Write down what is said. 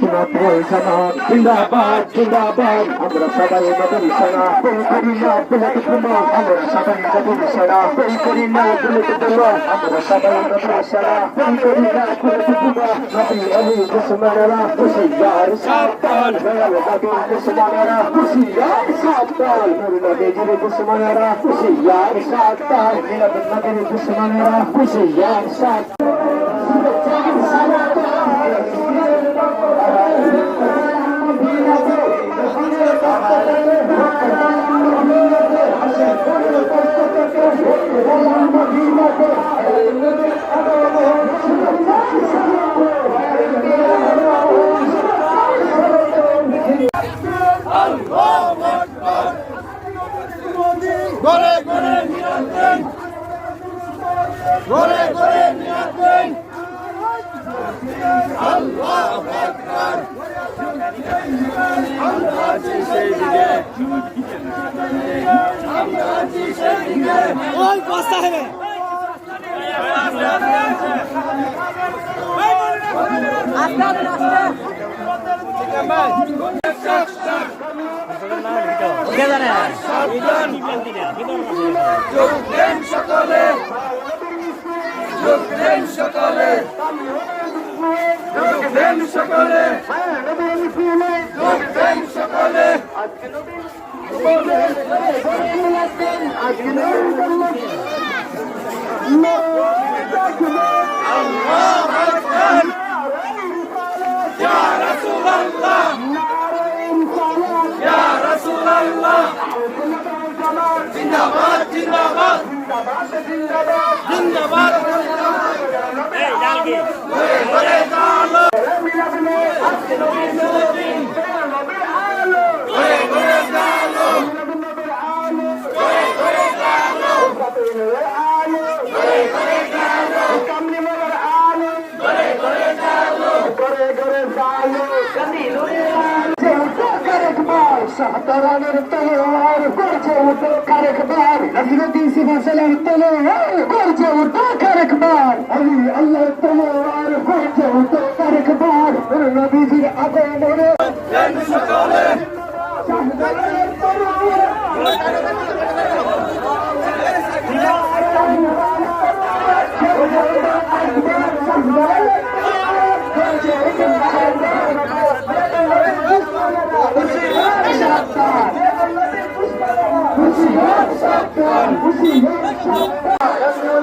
সুন্নাতুল জামাত জিন্দাবাদ জিন্দাবাদ আমরা সবাই নবীর সেনা বই করি না বুলেট বোমা আমরা সবাই নবীর সেনা বই করি না বুলেট বোমা আমরা সবাই নবীর সেনা বই করি না বুলেট বোমা নবী আলী দুশমনেরা হুশিয়ার সাবধান দয়াল নবী দুশমনেরা হুশিয়ার সাবধান নূর নবীর দুশমনেরা হুশিয়ার সাবধান মিলাদ নবীর দুশমনেরা হুশিয়ার সাবধান ঘরে ঘরে নিয়ন্ত্রণ ঘরে ঘরে নিয়ন্ত্রণ আল্লাহু আকবার আমরা আছি সেই দিকে আমরা আছি সেই দিকে ওই বস্তা হবে যোগদেন সকলে যোগদেন সকলে যোগদেন সকলে যোগদেন সকলে আল্লাহু আকবার ইয়া রাসূলুল্লাহ ইয়া রাসূলুল্লাহ জিন্দাবাদ জিন্দাবাদ জিন্দাবাদ এই জালগি ঘরে ঘরে জালো আজকে নবীর নবীন ঘরে ঘরে জালো ঘরে ঘরে জালো ঘরে ঘরে জালো কামলি মোর আলো ঘরে ঘরে জালো ঘরে ঘরে জালো কামলি শাহতারানের তলোয়ার গর্জে উঠো কারেকবার নবীর সিফাসালার তলোয়ার গর্জে উঠো কারেকবার আলী আল্লাহ তলোয়ার গর্জে উঠো কারেকবার নবীজির আগমনে সকলে শাহতারানের তলোয়ার Hushiyar Shakar, Hushiyar Shakar.